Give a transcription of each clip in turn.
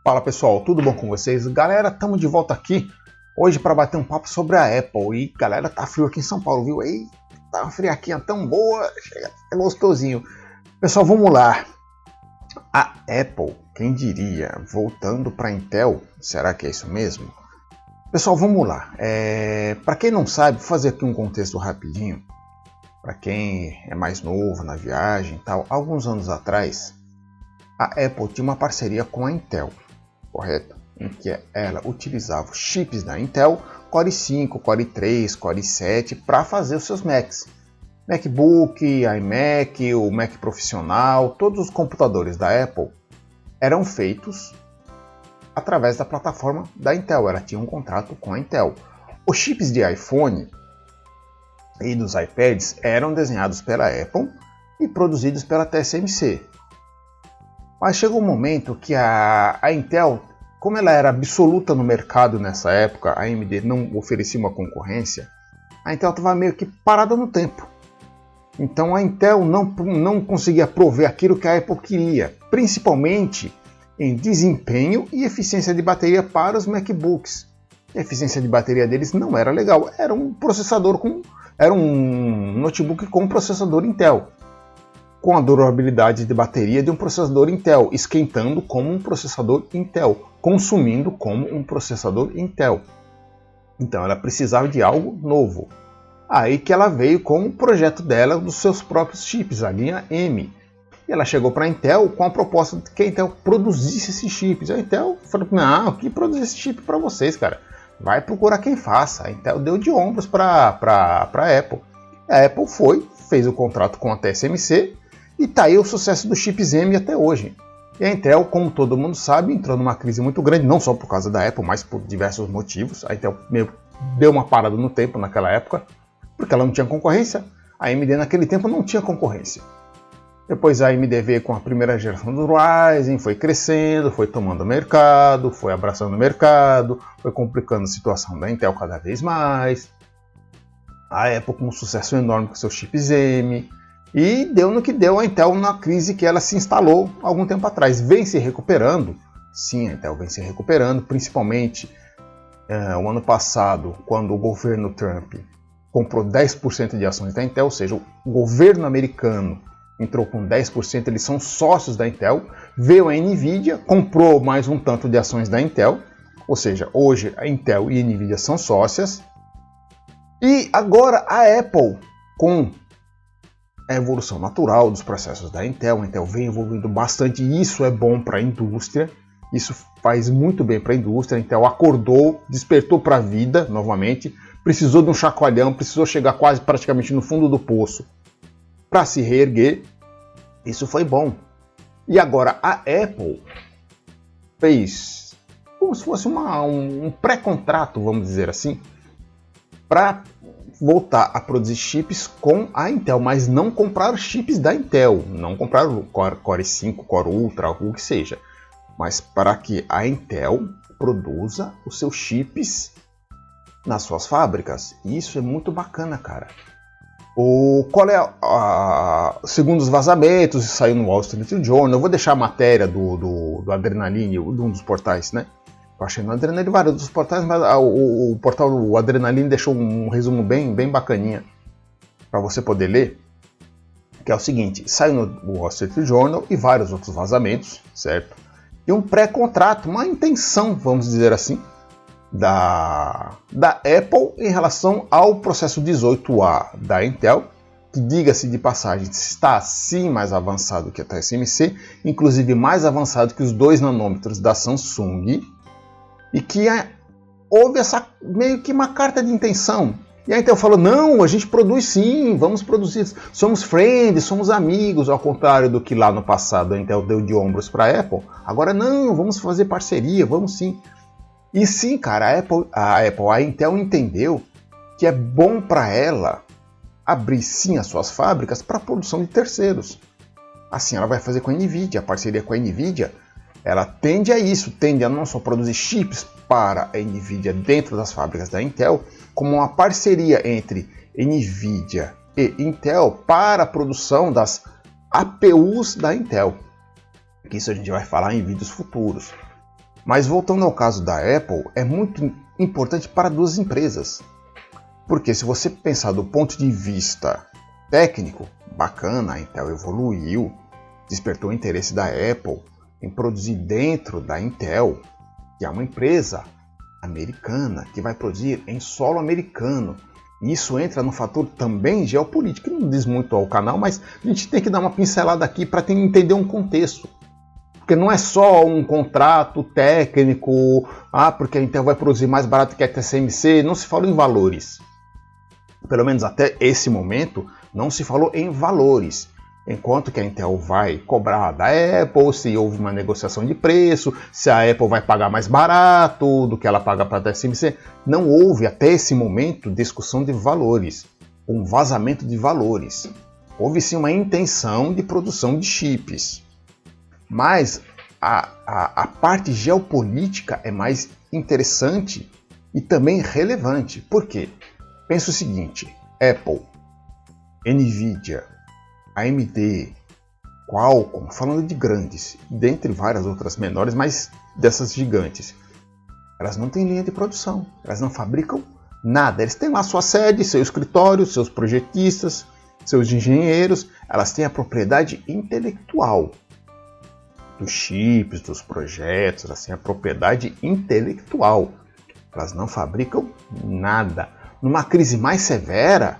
Fala pessoal, tudo bom com vocês? Galera, estamos de volta aqui hoje para bater um papo sobre a Apple. E galera, tá frio aqui em São Paulo, viu? Aí, tá uma friaquinha tão boa, é gostosinho. Pessoal, vamos lá. A Apple, quem diria, voltando para Intel, será que é isso mesmo? Pessoal, vamos lá. Para quem não sabe, vou fazer aqui um contexto rapidinho. Para quem é mais novo na viagem e tal, alguns anos atrás, a Apple tinha uma parceria com a Intel, correto? Em que ela utilizava os chips da Intel, Core 5, Core 3, Core 7, para fazer os seus Macs. MacBook, iMac, o Mac profissional, todos os computadores da Apple eram feitos através da plataforma da Intel. Ela tinha um contrato com a Intel. Os chips de iPhone e dos iPads eram desenhados pela Apple e produzidos pela TSMC. Mas chegou um momento que a Intel, como ela era absoluta no mercado nessa época, a AMD não oferecia uma concorrência, a Intel estava meio que parada no tempo. Então a Intel não conseguia prover aquilo que a Apple queria, principalmente em desempenho e eficiência de bateria para os MacBooks. A eficiência de bateria deles não era legal, era um notebook com processador Intel, com a durabilidade de bateria de um processador Intel, esquentando como um processador Intel, consumindo como um processador Intel. Então ela precisava de algo novo. Aí que ela veio com o projeto dela dos seus próprios chips, a linha M. E ela chegou para a Intel com a proposta de que a Intel produzisse esses chips. A Intel falou: não, que produz esse chip para vocês, cara? Vai procurar quem faça. A Intel deu de ombros para a Apple. A Apple fez o contrato com a TSMC e tá aí o sucesso dos chips M até hoje. E a Intel, como todo mundo sabe, entrou numa crise muito grande, não só por causa da Apple, mas por diversos motivos. A Intel meio deu uma parada no tempo naquela época, porque ela não tinha concorrência. A AMD naquele tempo não tinha concorrência. Depois a AMD veio com a primeira geração do Ryzen, foi crescendo, foi tomando mercado, foi abraçando o mercado, foi complicando a situação da Intel cada vez mais. A Apple com um sucesso enorme com seus chips M. E deu no que deu a Intel na crise que ela se instalou algum tempo atrás. Vem se recuperando, sim, a Intel vem se recuperando, principalmente o ano passado, quando o governo Trump comprou 10% de ações da Intel, ou seja, o governo americano entrou com 10%, eles são sócios da Intel, veio a Nvidia, comprou mais um tanto de ações da Intel, ou seja, hoje a Intel e a Nvidia são sócias, e agora a Apple, com a evolução natural dos processos da Intel, a Intel vem evoluindo bastante e isso é bom para a indústria, isso faz muito bem para a indústria. A Intel acordou, despertou para a vida novamente, precisou de um chacoalhão, precisou chegar quase praticamente no fundo do poço para se reerguer, isso foi bom. E agora a Apple fez como se fosse um pré-contrato, vamos dizer assim, para voltar a produzir chips com a Intel, mas não comprar chips da Intel, não comprar o Core 5, Core Ultra, o que seja, mas para que a Intel produza os seus chips nas suas fábricas. E isso é muito bacana, cara. Segundo os vazamentos, saiu no Wall Street Journal, eu vou deixar a matéria do Adrenaline, de um dos portais, né? Eu achei no Adrenaline vários dos portais, mas o portal do Adrenaline deixou um resumo bem bacaninha para você poder ler, que é o seguinte: saiu no Wall Street Journal e vários outros vazamentos, certo? E um pré-contrato, uma intenção, vamos dizer assim, da Apple em relação ao processo 18A da Intel, que, diga-se de passagem, está sim mais avançado que a TSMC, inclusive mais avançado que os 2 nanômetros da Samsung, e que houve essa meio que uma carta de intenção. E a Intel falou: não, a gente produz sim, vamos produzir, somos friends, somos amigos, ao contrário do que lá no passado a Intel deu de ombros para a Apple. Agora não, vamos fazer parceria, vamos sim. E sim, cara, a Intel entendeu que é bom para ela abrir sim as suas fábricas para a produção de terceiros. Assim ela vai fazer com a Nvidia, a parceria com a Nvidia, ela tende a isso, tende a não só produzir chips para a Nvidia dentro das fábricas da Intel, como uma parceria entre Nvidia e Intel para a produção das APUs da Intel. Isso a gente vai falar em vídeos futuros. Mas voltando ao caso da Apple, é muito importante para duas empresas. Porque se você pensar do ponto de vista técnico, bacana, a Intel evoluiu, despertou o interesse da Apple em produzir dentro da Intel, que é uma empresa americana que vai produzir em solo americano. E isso entra no fator também geopolítico, que não diz muito ao canal, mas a gente tem que dar uma pincelada aqui para entender um contexto. Porque não é só um contrato técnico, porque a Intel vai produzir mais barato que a TSMC, não se fala em valores. Pelo menos até esse momento, não se falou em valores. Enquanto que a Intel vai cobrar da Apple, se houve uma negociação de preço, se a Apple vai pagar mais barato do que ela paga para a TSMC, não houve até esse momento discussão de valores, um vazamento de valores. Houve sim uma intenção de produção de chips, mas a parte geopolítica é mais interessante e também relevante. Por quê? Pensa o seguinte, Apple, Nvidia, AMD, Qualcomm, falando de grandes, dentre várias outras menores, mas dessas gigantes, elas não têm linha de produção, elas não fabricam nada. Eles têm lá sua sede, seu escritório, seus projetistas, seus engenheiros, elas têm a propriedade intelectual dos chips, dos projetos, elas têm a propriedade intelectual. Elas não fabricam nada. Numa crise mais severa,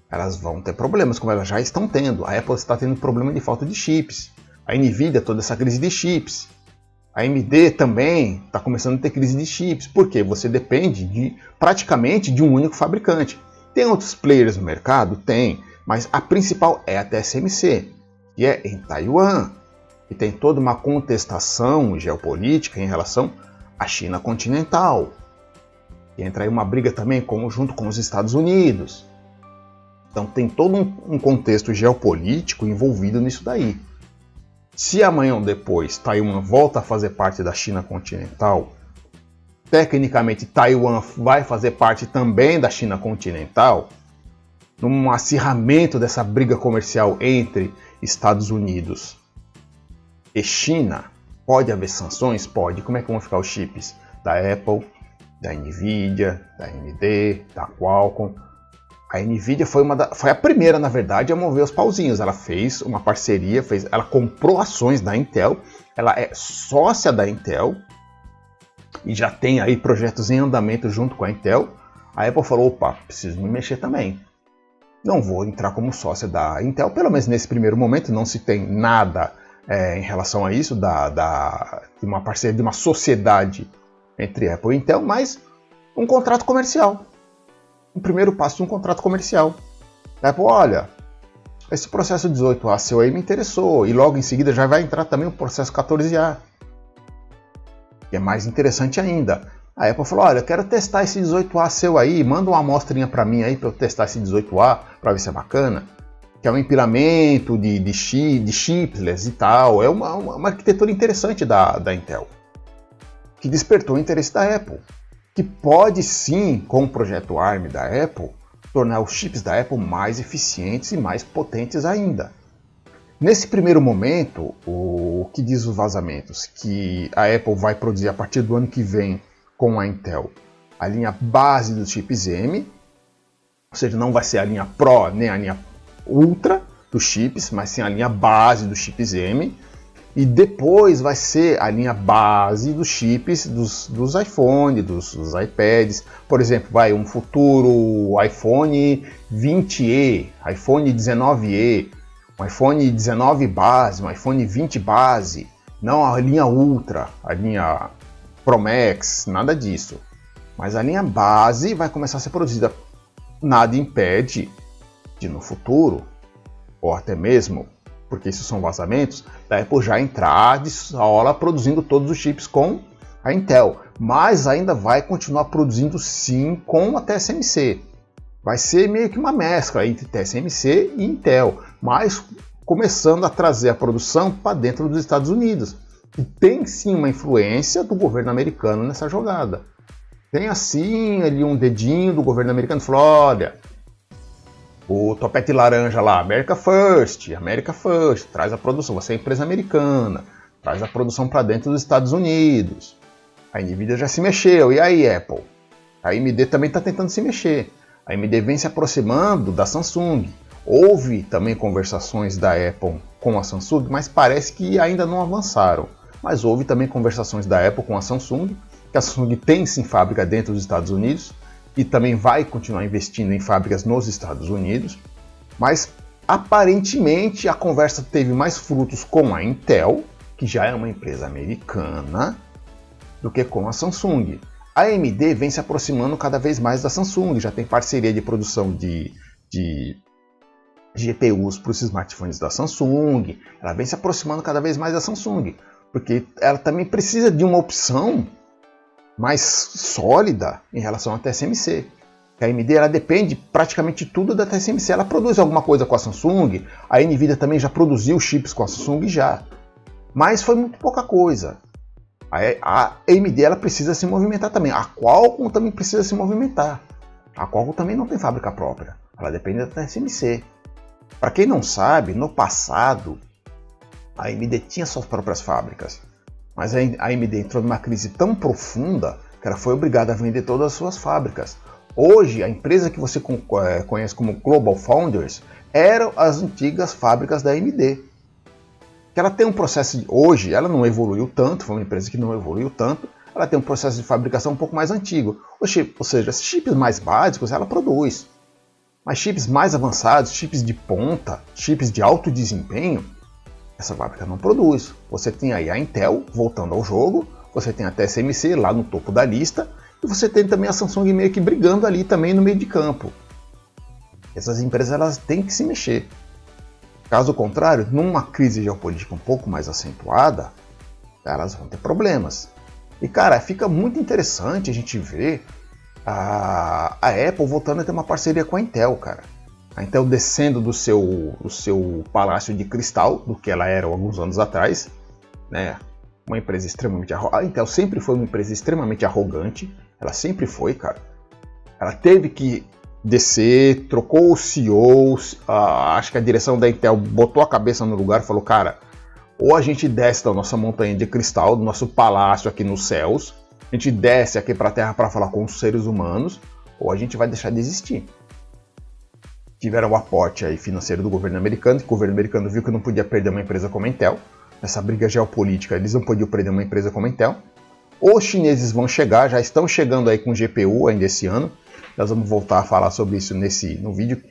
elas vão ter problemas, como elas já estão tendo. A Apple está tendo problema de falta de chips. A Nvidia, toda essa crise de chips. A AMD também está começando a ter crise de chips. Por quê? Você depende praticamente de um único fabricante. Tem outros players no mercado? Tem. Mas a principal é a TSMC, que é em Taiwan. E tem toda uma contestação geopolítica em relação à China continental. E entra aí uma briga também junto com os Estados Unidos. Então tem todo um contexto geopolítico envolvido nisso daí. Se amanhã ou depois Taiwan volta a fazer parte da China continental, tecnicamente Taiwan vai fazer parte também da China continental, num acirramento dessa briga comercial entre Estados Unidos e China, pode haver sanções? Pode. Como é que vão ficar os chips da Apple, da Nvidia, da AMD, da Qualcomm? A Nvidia foi a primeira, na verdade, a mover os pauzinhos. Ela fez uma parceria, ela comprou ações da Intel, ela é sócia da Intel e já tem aí projetos em andamento junto com a Intel. A Apple falou, opa, preciso me mexer também. Não vou entrar como sócia da Intel, pelo menos nesse primeiro momento não se tem nada em relação a isso, de uma parceria, de uma sociedade entre Apple e Intel, mas um contrato comercial. Um primeiro passo de um contrato comercial. A Apple, olha, esse processo 18A seu aí me interessou, e logo em seguida já vai entrar também o processo 14A, que é mais interessante ainda. A Apple falou, olha, eu quero testar esse 18A seu aí, manda uma amostrinha para mim aí para eu testar esse 18A, para ver se é bacana. Que é um empilamento de chiplets e tal, é uma arquitetura interessante da Intel, que despertou o interesse da Apple, que pode sim, com o projeto ARM da Apple, tornar os chips da Apple mais eficientes e mais potentes ainda. Nesse primeiro momento, o que diz os vazamentos? Que a Apple vai produzir a partir do ano que vem com a Intel a linha base dos chips M, ou seja, não vai ser a linha Pro nem a linha Ultra dos chips, mas sim a linha base dos chips M. E depois vai ser a linha base dos chips dos iPhones, dos iPads. Por exemplo, um futuro iPhone 20e, iPhone 19e, um iPhone 19 base, um iPhone 20 base. Não a linha Ultra, a linha Pro Max, nada disso. Mas a linha base vai começar a ser produzida. Nada impede de no futuro, ou até mesmo, porque isso são vazamentos, da Apple já entrar de sola produzindo todos os chips com a Intel, mas ainda vai continuar produzindo sim com a TSMC. Vai ser meio que uma mescla entre TSMC e Intel, mas começando a trazer a produção para dentro dos Estados Unidos. E tem sim uma influência do governo americano nessa jogada. Tem assim ali um dedinho do governo americano que falou, olha, o topete laranja lá, America First, traz a produção, você é empresa americana, traz a produção para dentro dos Estados Unidos. A Nvidia já se mexeu. E aí, Apple? A AMD também está tentando se mexer. A AMD vem se aproximando da Samsung. Houve também conversações da Apple com a Samsung, mas parece que ainda não avançaram. Mas houve também conversações da Apple com a Samsung, que a Samsung tem sim fábrica dentro dos Estados Unidos e também vai continuar investindo em fábricas nos Estados Unidos. Mas aparentemente a conversa teve mais frutos com a Intel, que já é uma empresa americana, do que com a Samsung. A AMD vem se aproximando cada vez mais da Samsung, já tem parceria de produção de GPUs para os smartphones da Samsung, ela vem se aproximando cada vez mais da Samsung, porque ela também precisa de uma opção mais sólida em relação à TSMC. A AMD ela depende praticamente tudo da TSMC, ela produz alguma coisa com a Samsung, a Nvidia também já produziu chips com a Samsung já, mas foi muito pouca coisa. A AMD ela precisa se movimentar também, a Qualcomm também precisa se movimentar. A Qualcomm também não tem fábrica própria, ela depende da TSMC. Para quem não sabe, no passado a AMD tinha suas próprias fábricas, mas a AMD entrou numa crise tão profunda que ela foi obrigada a vender todas as suas fábricas. Hoje, a empresa que você conhece como GlobalFoundries eram as antigas fábricas da AMD. Que ela tem um processo hoje, ela não evoluiu tanto, foi uma empresa que não evoluiu tanto, ela tem um processo de fabricação um pouco mais antigo. Ou seja, chips mais básicos ela produz. Mas chips mais avançados, chips de ponta, chips de alto desempenho, essa fábrica não produz. Você tem aí a Intel voltando ao jogo, você tem a TSMC lá no topo da lista, e você tem também a Samsung meio que brigando ali também no meio de campo. Essas empresas elas têm que se mexer. Caso contrário, numa crise geopolítica um pouco mais acentuada, elas vão ter problemas. E cara, fica muito interessante a gente ver a Apple voltando a ter uma parceria com a Intel, cara. A Intel descendo do seu palácio de cristal, do que ela era alguns anos atrás, né? Uma empresa extremamente arrogante. A Intel sempre foi uma empresa extremamente arrogante, ela sempre foi, cara. Ela teve que descer, trocou o CEO, acho que a direção da Intel botou a cabeça no lugar e falou, cara, ou a gente desce da nossa montanha de cristal, do nosso palácio aqui nos céus, a gente desce aqui para a Terra para falar com os seres humanos, ou a gente vai deixar de existir. Tiveram o aporte aí financeiro do governo americano, que o governo americano viu que não podia perder uma empresa como a Intel. Nessa briga geopolítica, eles não podiam perder uma empresa como a Intel. Os chineses vão chegar, já estão chegando aí com GPU ainda esse ano. Nós vamos voltar a falar sobre isso no vídeo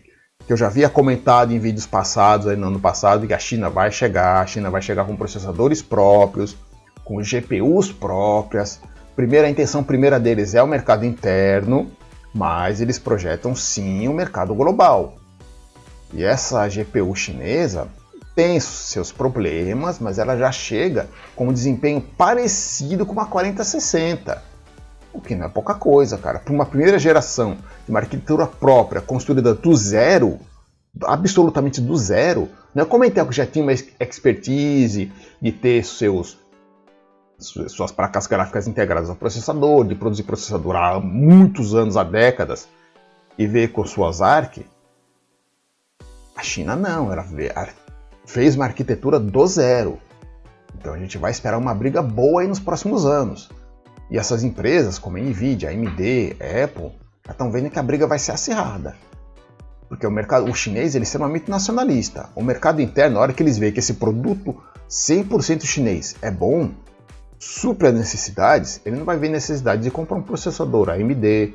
que eu já havia comentado em vídeos passados, aí no ano passado, que a China vai chegar com processadores próprios, com GPUs próprias. A intenção primeira deles é o mercado interno, mas eles projetam sim o mercado global. E essa GPU chinesa tem seus problemas, mas ela já chega com um desempenho parecido com uma 4060. O que não é pouca coisa, cara. Para uma primeira geração de uma arquitetura própria, construída do zero, absolutamente do zero, não é como a Intel que já tinha uma expertise de ter suas placas gráficas integradas ao processador, de produzir processador há muitos anos, há décadas, e ver com suas ARC. A China não, ela fez uma arquitetura do zero. Então a gente vai esperar uma briga boa aí nos próximos anos. E essas empresas como a Nvidia, a AMD, a Apple, já estão vendo que a briga vai ser acirrada. Porque o chinês ele é extremamente nacionalista. O mercado interno, na hora que eles veem que esse produto 100% chinês é bom, supre as necessidades, ele não vai ver necessidade de comprar um processador AMD,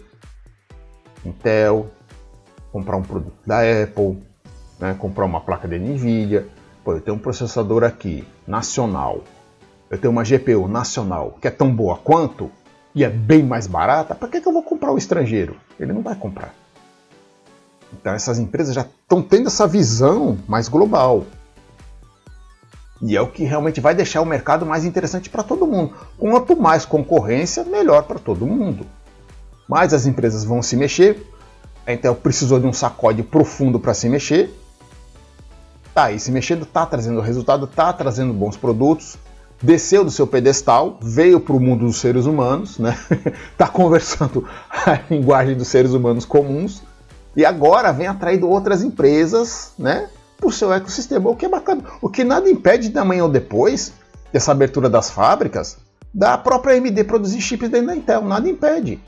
Intel, comprar um produto da Apple, né, comprar uma placa de Nvidia. Pô, eu tenho um processador aqui, nacional, eu tenho uma GPU nacional que é tão boa quanto e é bem mais barata, para que eu vou comprar o estrangeiro? Ele não vai comprar. Então essas empresas já estão tendo essa visão mais global. E é o que realmente vai deixar o mercado mais interessante para todo mundo. Quanto mais concorrência, melhor para todo mundo. Mas as empresas vão se mexer. A Intel precisou de um sacode profundo para se mexer. Tá aí se mexendo, tá trazendo resultado, tá trazendo bons produtos. Desceu do seu pedestal, veio para o mundo dos seres humanos, né? Tá conversando a linguagem dos seres humanos comuns. E agora vem atraindo outras empresas, né? Para o seu ecossistema, o que é bacana. O que nada impede de amanhã ou depois, dessa abertura das fábricas, da própria AMD produzir chips dentro da Intel, nada impede.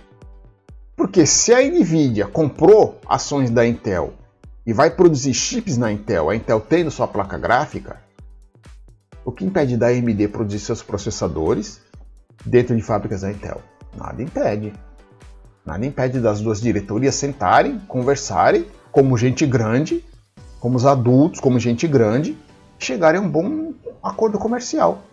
Porque se a Nvidia comprou ações da Intel e vai produzir chips na Intel, a Intel tendo sua placa gráfica, o que impede da AMD produzir seus processadores dentro de fábricas da Intel? Nada impede. Nada impede das duas diretorias sentarem, conversarem, como gente grande, como os adultos, como gente grande, chegarem a um bom acordo comercial.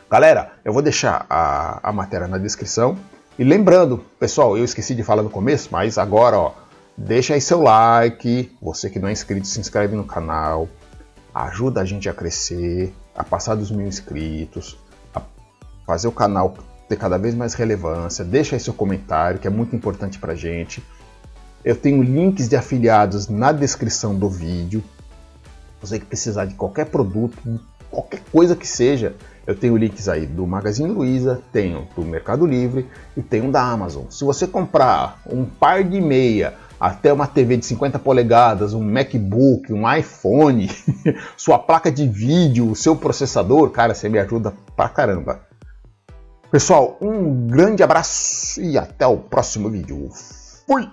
Galera, eu vou deixar a matéria na descrição. E lembrando, pessoal, eu esqueci de falar no começo, mas agora, ó, deixa aí seu like. Você que não é inscrito, se inscreve no canal. Ajuda a gente a crescer, a passar dos 1000 inscritos, a fazer o canal ter cada vez mais relevância. Deixa aí seu comentário, que é muito importante pra gente. Eu tenho links de afiliados na descrição do vídeo. Você que precisar de qualquer produto, qualquer coisa que seja, eu tenho links aí do Magazine Luiza, tenho do Mercado Livre e tenho da Amazon. Se você comprar um par de meia, até uma TV de 50 polegadas, um MacBook, um iPhone, sua placa de vídeo, o seu processador, cara, você me ajuda pra caramba. Pessoal, um grande abraço e até o próximo vídeo. Fui!